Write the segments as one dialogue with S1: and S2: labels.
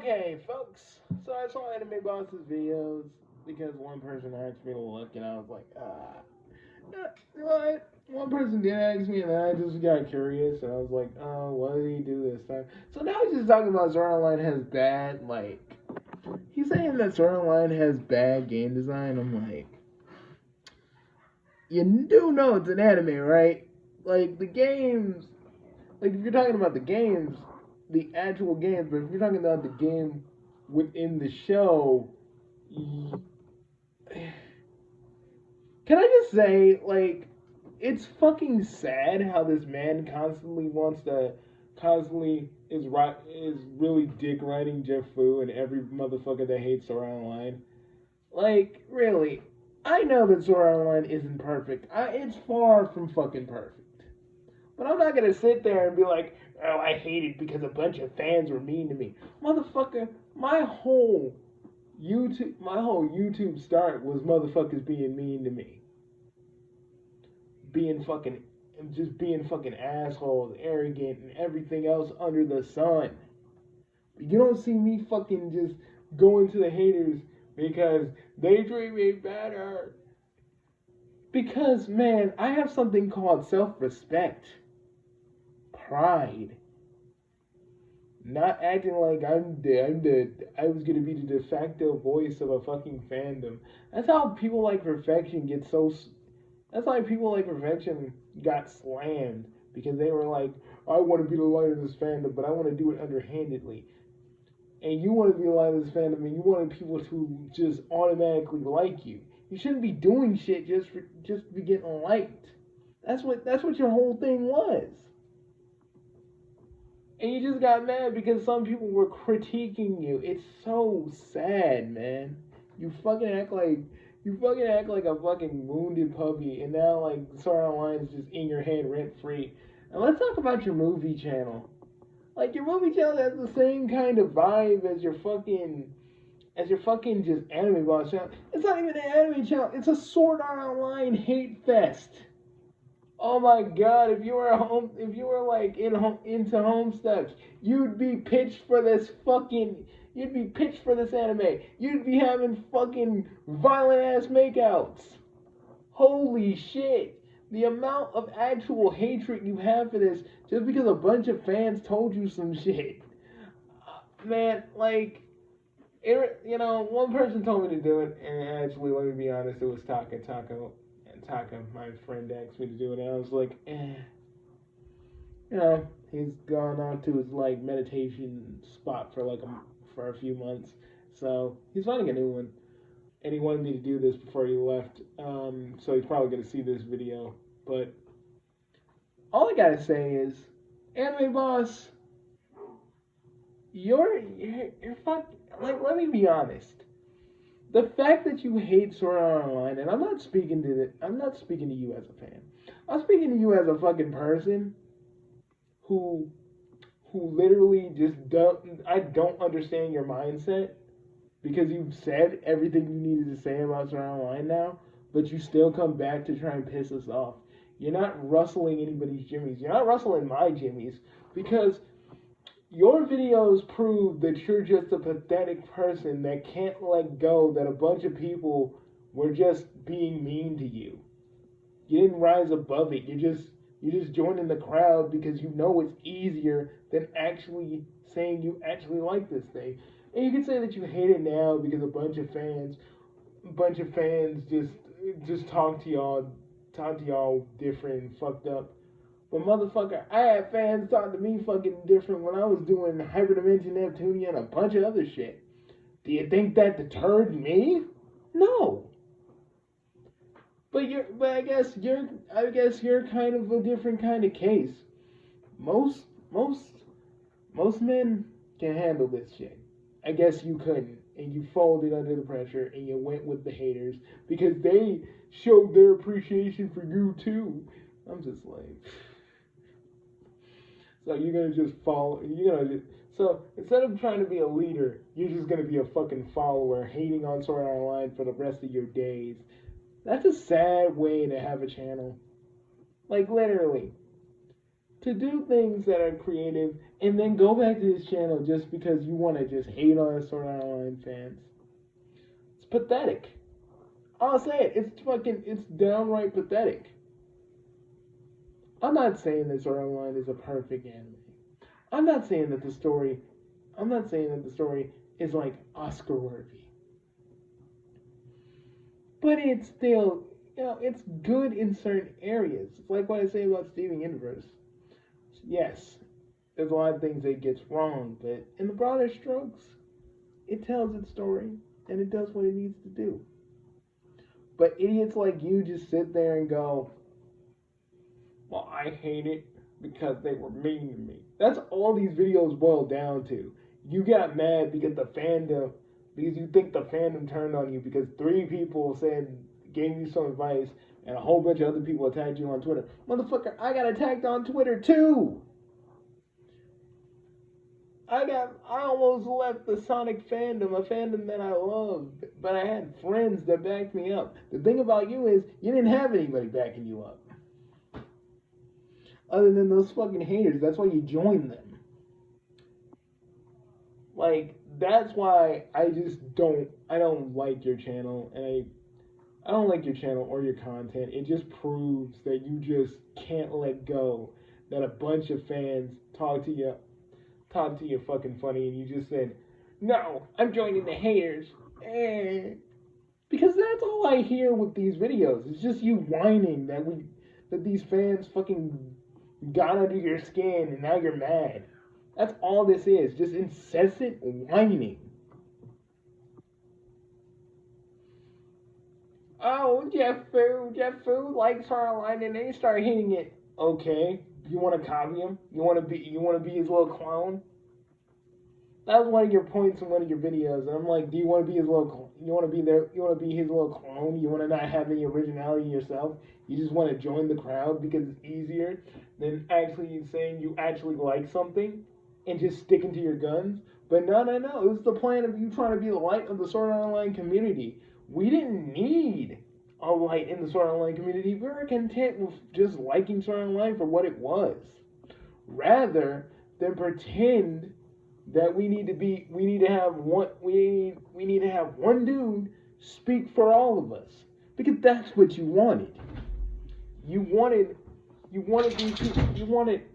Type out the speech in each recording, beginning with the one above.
S1: Okay, folks. So I saw Anime Boss's videos because one person asked me to look, and I was like, what? One person did ask me, and then I just got curious, and I was like, oh, what did he do this time? So now he's just talking about Sword Art Online has bad, like, he's saying that Sword Art Online has bad game design. I'm like, you do know it's an anime, right? Like, the games, like, if you're talking about the games, the actual games, but if you're talking about the game within the show, can I just say, like, it's fucking sad how this man constantly is really dick riding Jeff Fu and every motherfucker that hates Sword Art Online. Like, really, I know that Sword Art Online isn't perfect. It's far from fucking perfect. But I'm not gonna sit there and be like, oh, I hate it because a bunch of fans were mean to me. Motherfucker, my whole YouTube start was motherfuckers being mean to me. Being fucking assholes, arrogant, and everything else under the sun. You don't see me fucking just going to the haters because they treat me better. Because, man, I have something called self-respect. Pride. Not acting like I was gonna be the de facto voice of a fucking fandom. That's how people like perfection get so. That's why people like perfection got slammed because they were like, I want to be the light of this fandom, but I want to do it underhandedly. And you want to be the light of this fandom, and you wanted people to just automatically like you. You shouldn't be doing shit just to be getting liked. That's what your whole thing was. And you just got mad because some people were critiquing you. It's so sad, man. You fucking act like a fucking wounded puppy, and now like Sword Art Online is just in your head rent free. And let's talk about your movie channel. Like your movie channel has the same kind of vibe as your fucking just anime boss channel. It's not even an anime channel. It's a Sword Art Online hate fest. Oh my god, if you were like into Homestuck, you'd be pitched for this anime. You'd be having fucking violent ass makeouts. Holy shit. The amount of actual hatred you have for this just because a bunch of fans told you some shit. Man, like, one person told me to do it, and actually, let me be honest, it was Taka. Taka, my friend, asked me to do it, and I was like, he's gone on to his like meditation spot for a few months, so he's finding a new one, and he wanted me to do this before he left, so he's probably gonna see this video. But all I gotta say is, Anime Boss, you're fuck. Like, let me be honest. The fact that you hate Sword Art Online, and I'm not speaking to you as a fan. I'm speaking to you as a fucking person who literally just don't understand your mindset because you've said everything you needed to say about Sword Art Online now, but you still come back to try and piss us off. You're not rustling anybody's jimmies. You're not rustling my jimmies because your videos prove that you're just a pathetic person that can't let go that a bunch of people were just being mean to you. You didn't rise above it. You just joined in the crowd because you know it's easier than actually saying you actually like this thing. And you can say that you hate it now because a bunch of fans just talk to y'all different and fucked up. But motherfucker, I had fans talk to me fucking different when I was doing Hyperdimension Neptunia and a bunch of other shit. Do you think that deterred me? No. But I guess you're kind of a different kind of case. Most men can handle this shit. I guess you couldn't, and you folded under the pressure and you went with the haters because they showed their appreciation for you too. I'm just like, so you're gonna just follow. So instead of trying to be a leader, you're just gonna be a fucking follower, hating on Sword Art Online for the rest of your days. That's a sad way to have a channel. Like literally, to do things that are creative and then go back to his channel just because you want to just hate on us Sword Art Online fans. It's pathetic. I'll say it. It's downright pathetic. I'm not saying that Sword Art Online is a perfect anime. I'm not saying that the story is like Oscar worthy. But it's still, it's good in certain areas. It's like what I say about Steven Universe. Yes, there's a lot of things that it gets wrong, but in the broader strokes, it tells its story and it does what it needs to do. But idiots like you just sit there and go, well, I hate it because they were mean to me. That's all these videos boil down to. You got mad because because you think the fandom turned on you because 3 people gave you some advice and a whole bunch of other people attacked you on Twitter. Motherfucker, I got attacked on Twitter too. I almost left the Sonic fandom, a fandom that I loved, but I had friends that backed me up. The thing about you is, you didn't have anybody backing you up. Other than those fucking haters, that's why you joined them. Like, that's why I don't like your channel, and I don't like your channel or your content. It just proves that you just can't let go, that a bunch of fans talk to you fucking funny, and you just said, no, I'm joining the haters. Because that's all I hear with these videos. It's just you whining that these fans fucking got under your skin and now you're mad. That's all this is. Just incessant whining. Oh, Jeff Fu likes Harline and they start hitting it. Okay. You want to copy him? You want to be his little clone? That was one of your points in one of your videos, and I'm like, do you want to be his little? You want to be his little clone? You want to not have any originality yourself? You just want to join the crowd because it's easier than actually saying you actually like something and just sticking to your guns. But no. It was the plan of you trying to be the light of the Sword Art Online community. We didn't need a light in the Sword Art Online community. We were content with just liking Sword Art Online for what it was, rather than pretend that we need to have one dude speak for all of us, because that's what you wanted. You wanted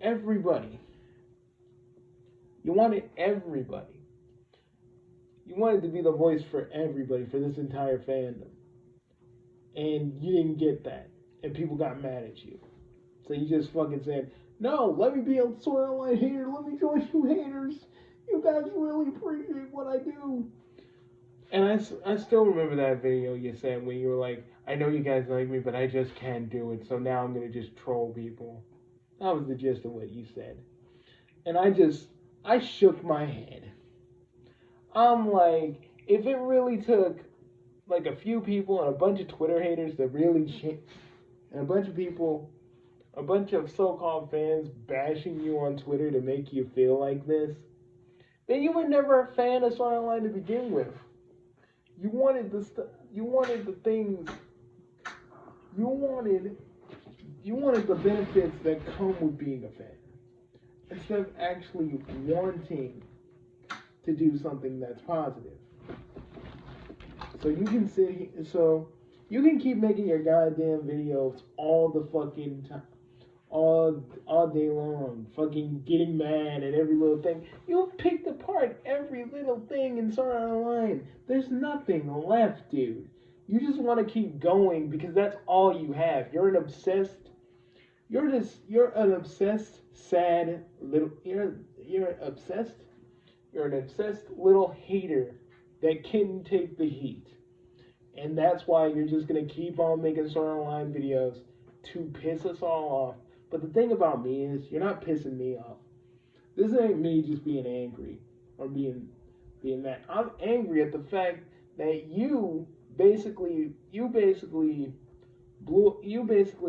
S1: everybody. You wanted everybody. You wanted to be the voice for everybody, for this entire fandom. And you didn't get that. And people got mad at you. So you just fucking said, no, let me be a Sword Art Online hater. Let me join you haters. You guys really appreciate what I do. And I still remember that video you said when you were like, I know you guys like me, but I just can't do it. So now I'm going to just troll people. That was the gist of what you said. And I shook my head. I'm like, if it really took like a few people and a bunch of Twitter haters that really and a bunch of so-called fans bashing you on Twitter to make you feel like this, then you were never a fan of Sword Art Online to begin with. You wanted the benefits that come with being a fan, instead of actually wanting to do something that's positive. So you can keep making your goddamn videos all the fucking time, all day long, fucking getting mad at every little thing. You've picked apart every little thing in Sword Art Online. There's nothing left, dude. You just want to keep going because that's all you have. You're an obsessed little hater that can take the heat. And that's why you're just going to keep on making Sword Art Online videos to piss us all off. But the thing about me is, you're not pissing me off. This ain't me just being angry or being mad. I'm angry at the fact that you basically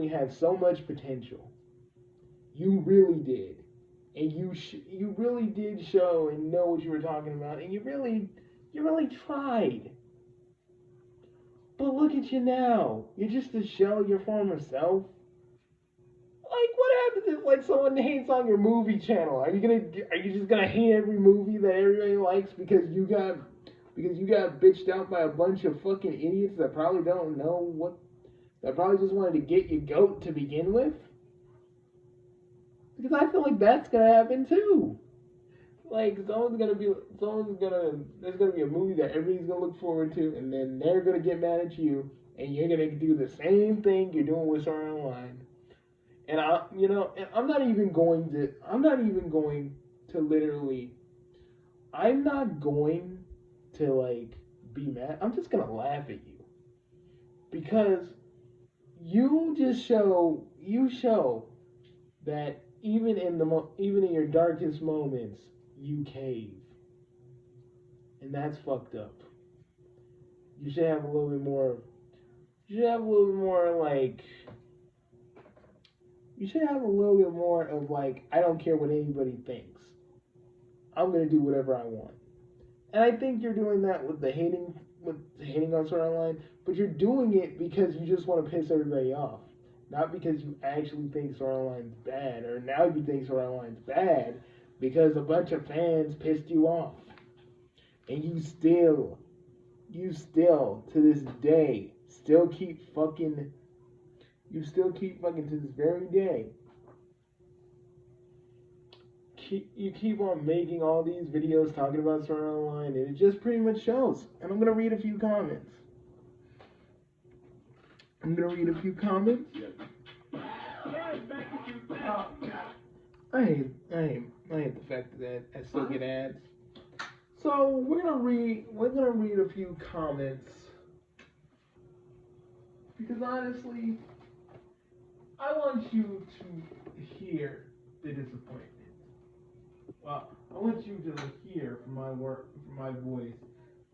S1: had so much potential. You really did. And you really did show and know what you were talking about, and you really tried. But look at you now. You're just a shell of your former self. Like, what happens if like someone hates on your movie channel? Are you just gonna hate every movie that everybody likes because you got bitched out by a bunch of fucking idiots that probably don't know what that probably just wanted to get your goat to begin with? Because I feel like that's gonna happen too. Like there's gonna be a movie that everybody's gonna look forward to, and then they're gonna get mad at you, and you're gonna do the same thing you're doing with Sword Art Online. And I'm not even going to literally, I'm not going to like be mad. I'm just gonna laugh at you because you show that even in your darkest moments you cave, and that's fucked up. You should have a little bit more. You should have a little bit more like. You should have a little bit more of like, I don't care what anybody thinks. I'm gonna do whatever I want. And I think you're doing that with hating on Sword Art Online, but you're doing it because you just want to piss everybody off. Not because you actually think Sword Art Online's bad, or now you think Sword Art Online's bad because a bunch of fans pissed you off. And you still, to this day, still keep fucking to this very day. You keep on making all these videos talking about Sword Art Online, and it just pretty much shows. And I'm gonna read a few comments. I hate the fact that I still get ads. So we're gonna read a few comments because honestly, I want you to hear the disappointment. Well, I want you to hear from my voice,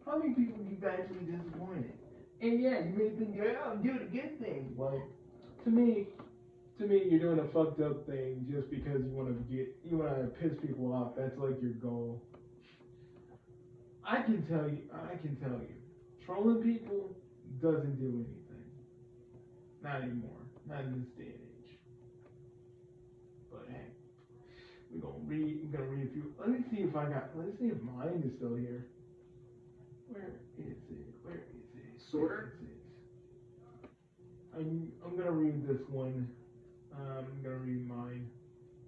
S1: how many people you've actually disappointed. And yeah, you may think, yeah, I'm doing a good thing. Well, to me, you're doing a fucked up thing just because you want to piss people off. That's like your goal. I can tell you, trolling people doesn't do anything. Not anymore. Not in this day and age. But hey, we're gonna read a few. Let me see if mine is still here. Where is it?
S2: Sorter?
S1: I'm gonna read this one. I'm gonna read mine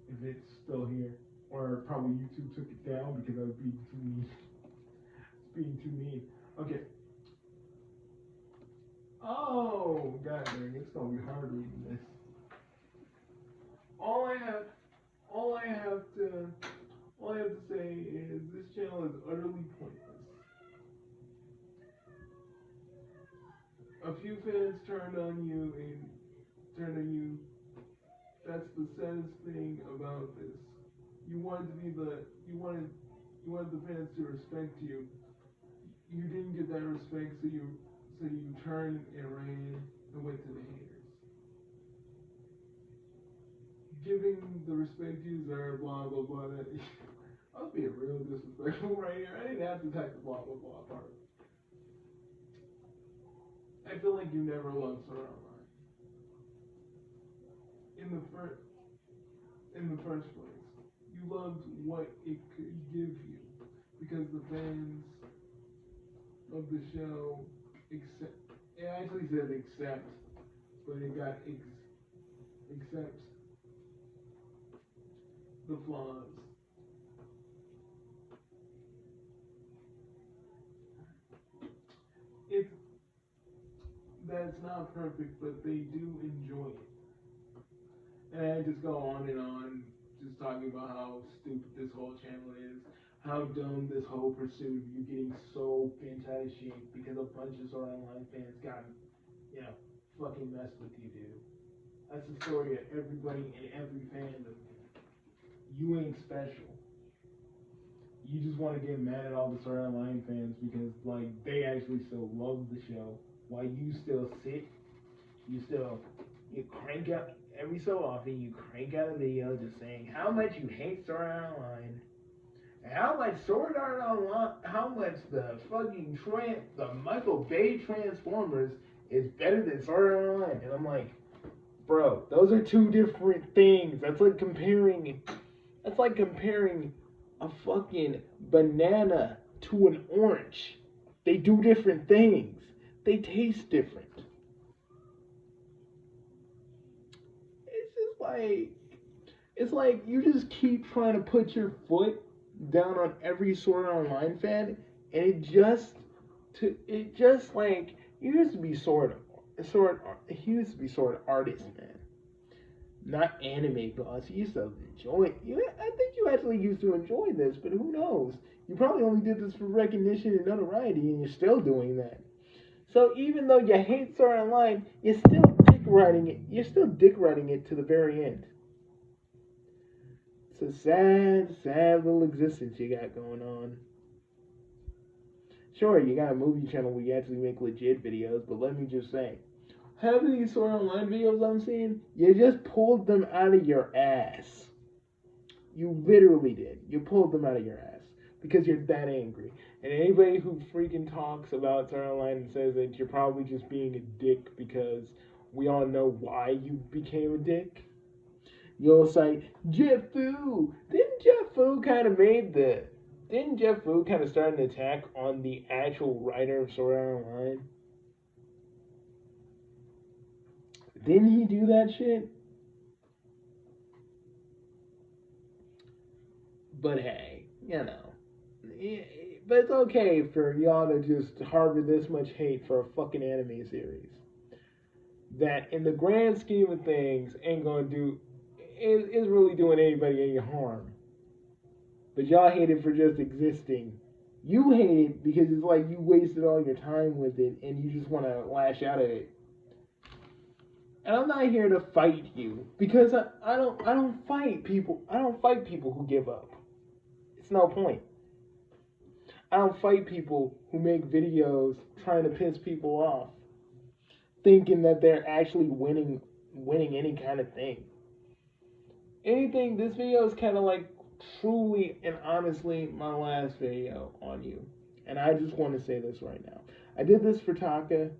S1: if it's still here, or probably YouTube took it down because I was being too mean. Being too mean. Okay. Oh, god dang, it's gonna be hard reading this. All I have to say is this channel is utterly pointless. A few fans turned on you. That's the saddest thing about this. You wanted the fans to respect you. You didn't get that respect, so you turned and ran and went to the haters. Giving the respect you deserve, blah blah blah. I was being real disrespectful right here. I didn't have to type the blah blah blah part. I feel like you never loved Sword Art Online. In the first place, you loved what it could give you because the fans of the show accept. It actually says accept, but it got accept the flaws. That's not perfect, but they do enjoy it. And I just go on, just talking about how stupid this whole channel is, how dumb this whole pursuit of you getting so bent out of shape because a bunch of Sword Art Online fans got, fucking messed with you, dude. That's the story of everybody in every fandom. You ain't special. You just want to get mad at all the Sword Art Online fans because, they actually still love the show. While you still sit, you crank out, every so often, you crank out a video just saying how much you hate Sword Art Online, and how much Sword Art Online, how much the fucking the Michael Bay Transformers is better than Sword Art Online. And I'm like, Bro, those are two different things. That's like comparing a fucking banana to an orange. They do different things. They taste different. It's like you just keep trying to put your foot down on every Sword Art Online fan, and it just like you used to be he used to be sort of artist, man, not anime boss. You used to enjoy. I think you actually used to enjoy this, but who knows? You probably only did this for recognition and notoriety, and you're still doing that. So even though you hate Sword Art Online, you're still dick riding it. You're still dick riding it to the very end. It's a sad, sad little existence you got going on. Sure, you got a movie channel where you actually make legit videos, but let me just say, half of these Sword Art Online videos I'm seeing, you just pulled them out of your ass. You literally did. You pulled them out of your ass because you're that angry. And anybody who freaking talks about Sword Art Online and says that you're probably just being a dick because we all know why you became a dick, you'll say, Jeff Fu. Didn't Jeff Fu kind of start an attack on the actual writer of Sword Art Online? Didn't he do that shit? But hey, you know. But it's okay for y'all to just harbor this much hate for a fucking anime series that, in the grand scheme of things, ain't gonna do is really doing anybody any harm. But y'all hate it for just existing. You hate it because it's like you wasted all your time with it and you just want to lash out at it. And I'm not here to fight you because I don't fight people. I don't fight people who give up. It's no point. I don't fight people who make videos trying to piss people off, thinking that they're actually winning any kind of thing. This video is kind of like truly and honestly my last video on you. And I just want to say this right now. I did this for Taka,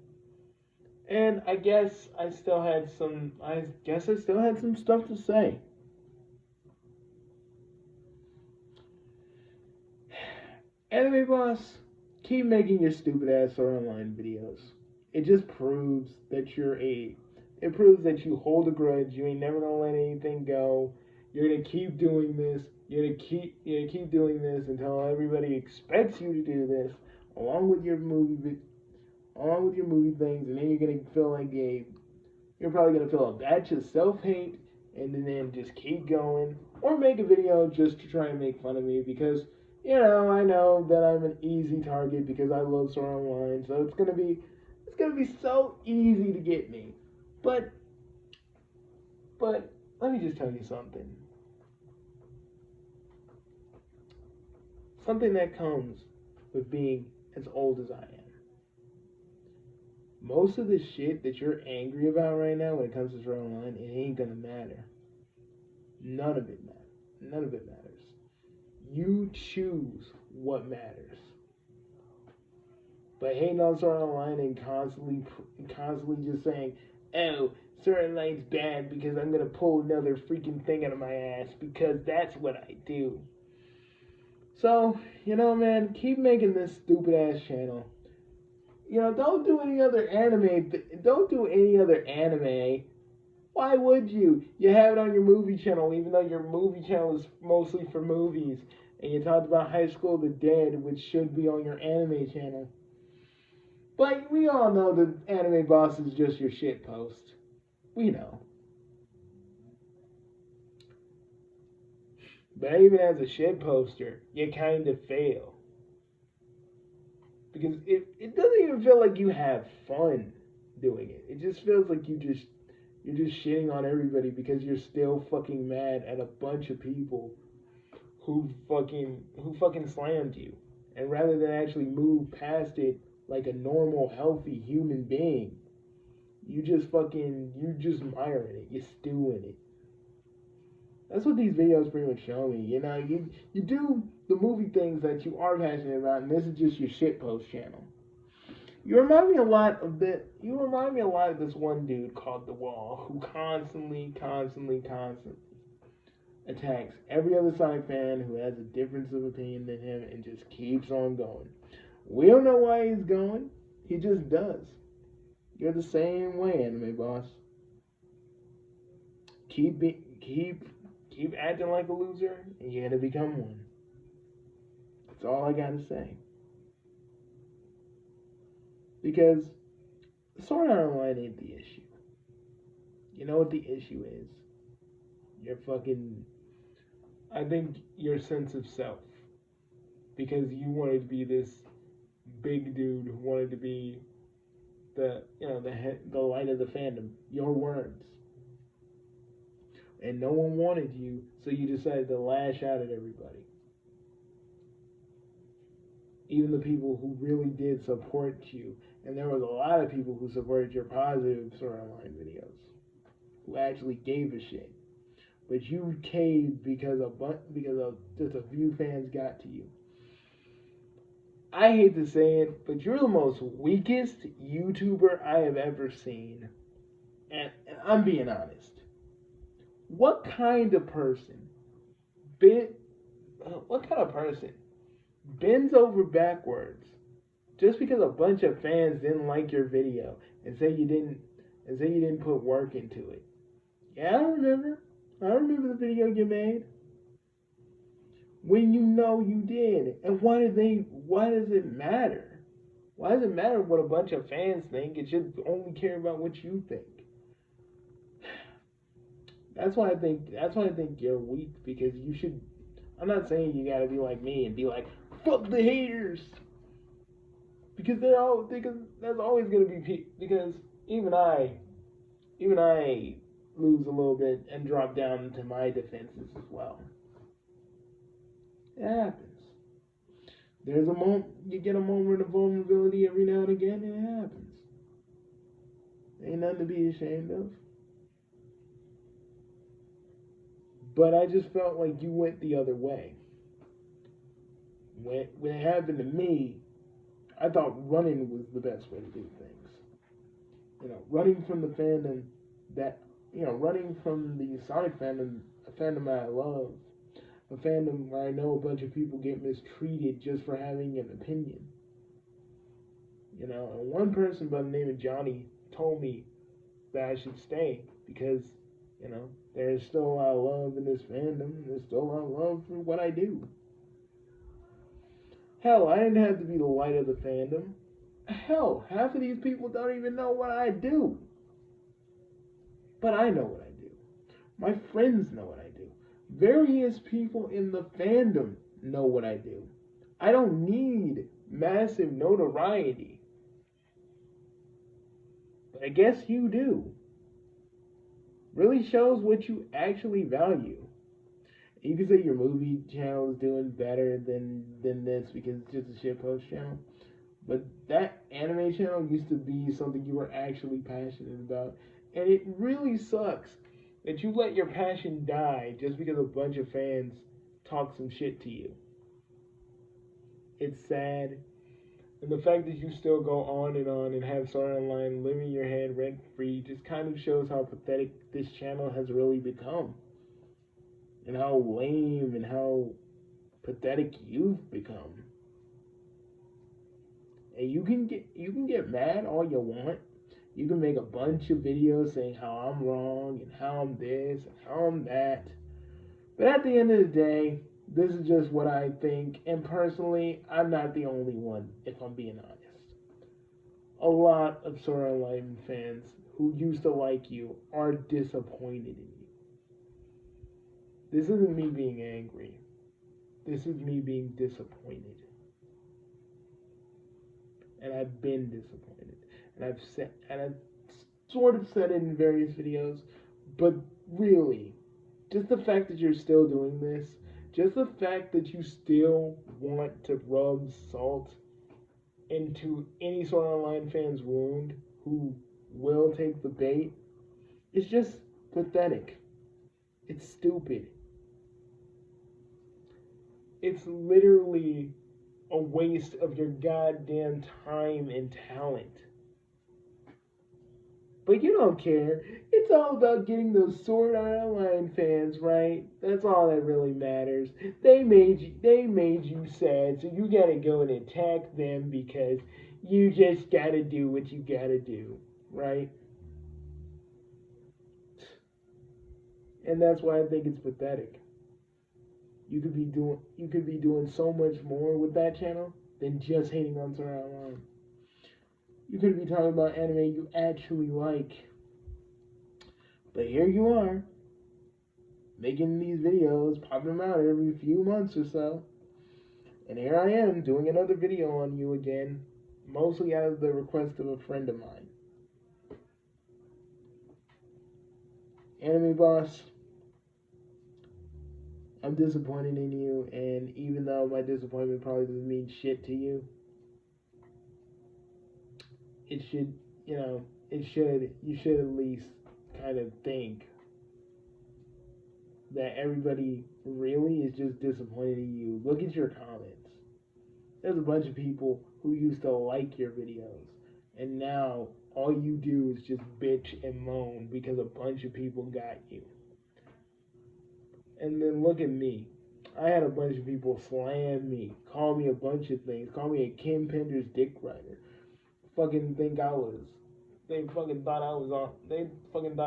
S1: and I guess I still had some stuff to say. Anime Boss, keep making your stupid ass Sword Art Online videos. It just proves that it proves that you hold a grudge. You ain't never gonna let anything go. You're gonna keep doing this. You're gonna keep doing this until everybody expects you to do this, along with your movie things, and then you're gonna feel like you're probably gonna feel a batch of self-hate, and then just keep going, or make a video just to try and make fun of me because I know that I'm an easy target because I love Sword Art Online, so it's gonna be so easy to get me. But let me just tell you something. Something that comes with being as old as I am. Most of the shit that you're angry about right now when it comes to Sword Art Online, it ain't gonna matter. None of it matters. You choose what matters. But hating on Sword Art Online and constantly just saying, oh, Sword Art Online's bad because I'm gonna pull another freaking thing out of my ass because that's what I do. So, man, keep making this stupid ass channel. Don't do any other anime. Don't do any other anime. Why would you? You have it on your movie channel, even though your movie channel is mostly for movies. And you talked about High School of the Dead, which should be on your anime channel. But we all know the Anime Boss is just your shit post. We know. But even as a shit poster, you kind of fail. Because it doesn't even feel like you have fun doing it. It just feels like you're just shitting on everybody because you're still fucking mad at a bunch of people who fucking slammed you. And rather than actually move past it like a normal, healthy human being, you just mire in it. You stew in it. That's what these videos pretty much show me. You do the movie things that you are passionate about, and this is just your shitpost channel. You remind me a lot of this one dude called The Wall who constantly attacks every other Sonic fan who has a difference of opinion than him and just keeps on going. We don't know why he's going. He just does. You're the same way, anime boss. Keep acting like a loser, and you're gonna become one. That's all I gotta say. Because Sword Art Online ain't the issue. You know what the issue is? I think your sense of self. Because you wanted to be this big dude who wanted to be the light of the fandom. Your words. And no one wanted you, so you decided to lash out at everybody. Even the people who really did support you. And there was a lot of people who supported your positive Sword Art Online videos. Who actually gave a shit. But you caved because of just a few fans got to you. I hate to say it, but you're the most weakest YouTuber I have ever seen. And I'm being honest. What kind of person bends over backwards just because a bunch of fans didn't like your video and say you didn't put work into it? Yeah, I remember the video you made. When you know you did. And why does it matter? Why does it matter what a bunch of fans think? It should only care about what you think. That's why I think you're weak, because you should. I'm not saying you gotta be like me and be like, fuck the haters. Because there's always gonna be people, because even I lose a little bit and drop down to my defenses as well. It happens. You get a moment of vulnerability every now and again, and it happens. Ain't nothing to be ashamed of. But I just felt like you went the other way. When it happened to me, I thought running was the best way to do things. Running from the fandom running from the Sonic fandom, a fandom that I love, a fandom where I know a bunch of people get mistreated just for having an opinion. And one person by the name of Johnny told me that I should stay because, there's still a lot of love in this fandom. There's still a lot of love for what I do. Hell, I didn't have to be the light of the fandom. Hell, half of these people don't even know what I do. But I know what I do. My friends know what I do. Various people in the fandom know what I do. I don't need massive notoriety. But I guess you do. Really shows what you actually value. You can say your movie channel is doing better than this because it's just a shitpost channel. But that anime channel used to be something you were actually passionate about. And it really sucks that you let your passion die just because a bunch of fans talk some shit to you. It's sad. And the fact that you still go on and have Sword Art Online live in your head rent-free just kind of shows how pathetic this channel has really become. And how lame and how pathetic you've become. And you can get mad all you want. You can make a bunch of videos saying how I'm wrong and how I'm this and how I'm that. But at the end of the day, this is just what I think. And personally, I'm not the only one, if I'm being honest. A lot of Sword Art Online fans who used to like you are disappointed in you. This isn't me being angry. This is me being disappointed. And I've been disappointed. And I've sort of said it in various videos, but really, just the fact that you're still doing this, just the fact that you still want to rub salt into any Sword Art Online fan's wound who will take the bait, it's just pathetic. It's stupid. It's literally a waste of your goddamn time and talent. But you don't care. It's all about getting those Sword Art Online fans, right? That's all that really matters. They made you sad, so you gotta go and attack them because you just gotta do what you gotta do, right? And that's why I think it's pathetic. You could be doing so much more with that channel than just hating on Sword Art Online. You could be talking about anime you actually like. But here you are, making these videos, popping them out every few months or so. And here I am doing another video on you again, mostly out of the request of a friend of mine. Anime Boss, I'm disappointed in you, and even though my disappointment probably doesn't mean shit to you, it should, you should at least kind of think that everybody really is just disappointed in you. Look at your comments. There's a bunch of people who used to like your videos, and now all you do is just bitch and moan because a bunch of people got you. And then look at me. I had a bunch of people slam me, call me a bunch of things, call me a Kim Pender's dick rider. They fucking thought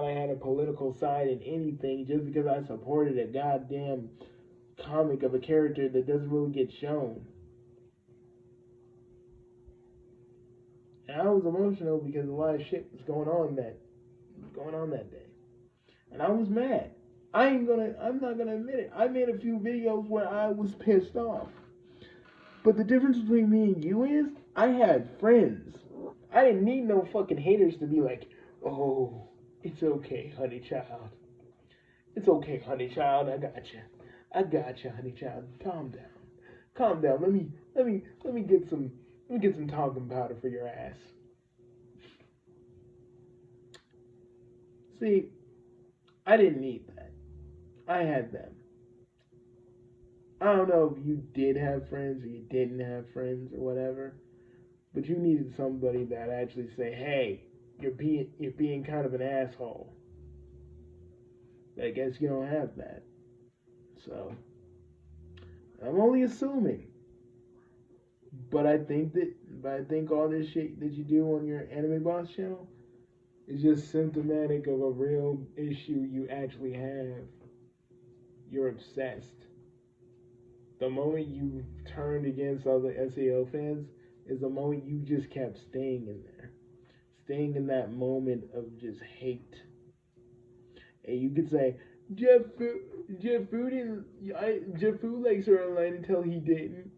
S1: I had a political side in anything just because I supported a goddamn comic of a character that doesn't really get shown. And I was emotional because a lot of shit was going on that day. And I was mad. I'm not gonna admit it. I made a few videos where I was pissed off. But the difference between me and you is I had friends. I didn't need no fucking haters to be like, oh, it's okay, honey child. It's okay, honey child. I got you, honey child. Calm down. Calm down. Let me get some talcum powder for your ass. See, I didn't need that. I had them. I don't know if you did have friends or you didn't have friends or whatever, but you needed somebody that actually say, "Hey, you're being kind of an asshole." But I guess you don't have that. So I'm only assuming. But I think all this shit that you do on your Anime Boss channel is just symptomatic of a real issue you actually have. You're obsessed. The moment you turned against other SAO fans is the moment you just kept staying in there. Staying in that moment of just hate. And you could say, Jeff Fu likes her online until he didn't.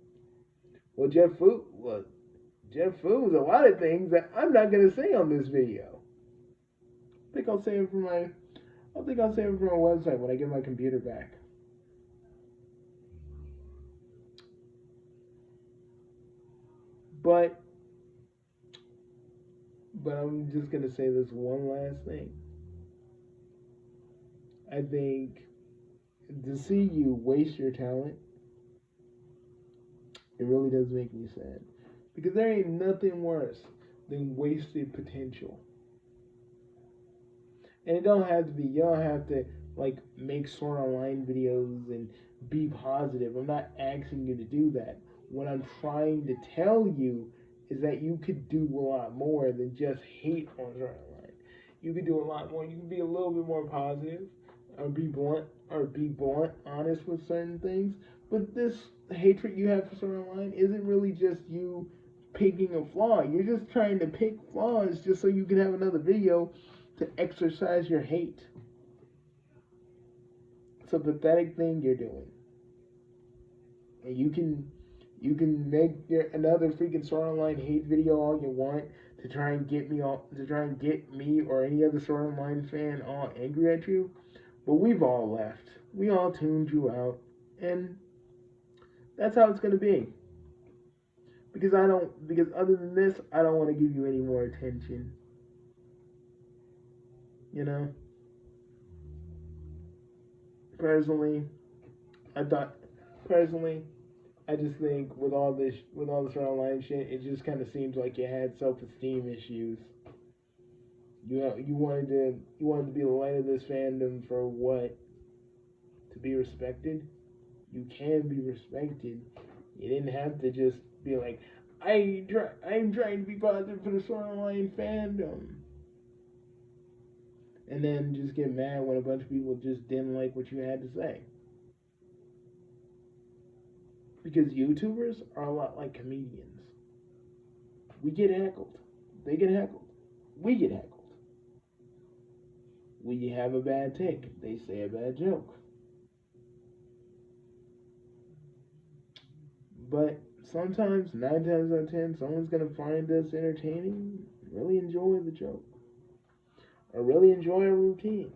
S1: Well, Jeff Fu was a lot of things that I'm not gonna say on this video. I think I'll say it from my website when I get my computer back. But I'm just gonna say this one last thing. I think to see you waste your talent, it really does make me sad. Because there ain't nothing worse than wasted potential. And you don't have to like make Sword Online videos and be positive. I'm not asking you to do that. What I'm trying to tell you is that you could do a lot more than just hate on Sword Online. You could do a lot more. You can be a little bit more positive, or be blunt, honest with certain things. But this hatred you have for Sword Online isn't really just you picking a flaw. You're just trying to pick flaws just so you can have another video to exercise your hate. It's a pathetic thing you're doing. And you can make another freaking Sword Online hate video all you want to try and get me or any other Sword Online fan all angry at you. But we've all left. We all tuned you out, and that's how it's gonna be. Because other than this, I don't want to give you any more attention. You know? Personally, I just think with all this online shit, it just kind of seems like you had self-esteem issues. You wanted to be the light of this fandom for what? To be respected. You can be respected. You didn't have to just be like, I'm trying to be positive for the Sword Online fandom, and then just get mad when a bunch of people just didn't like what you had to say. Because YouTubers are a lot like comedians. We get heckled. They get heckled. We get heckled. We have a bad take. They say a bad joke. But sometimes, 9 times out of 10, someone's going to find us entertaining, really enjoy the joke, or really enjoy a routine,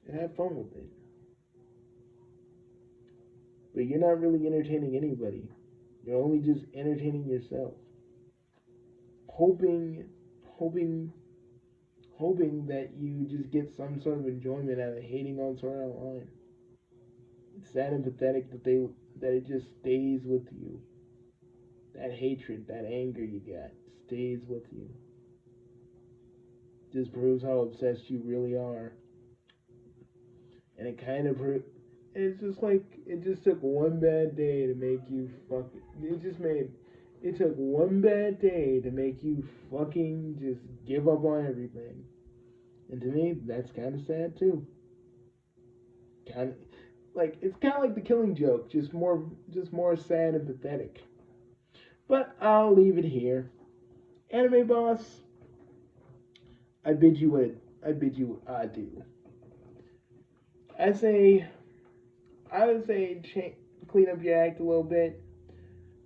S1: and have fun with it. But you're not really entertaining anybody. You're only just entertaining yourself. Hoping that you just get some sort of enjoyment out of hating on Sword Art Online. It's that empathetic that it just stays with you. That hatred, that anger you got stays with you. Just proves how obsessed you really are. And it kind of hurt. It's just like, it just took one bad day to make you it took one bad day to make you fucking just give up on everything. And to me, that's kind of sad too. It's kind of like the Killing Joke, just more sad and pathetic. But I'll leave it here. Anime Boss, I bid you adieu. I would say clean up your act a little bit,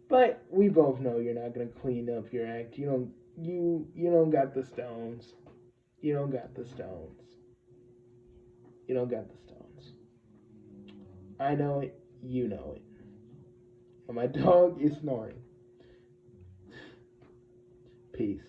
S1: but we both know you're not gonna clean up your act. You don't got the stones. You don't got the stones. You don't got the stones. I know it. You know it. And my dog is snoring. Peace.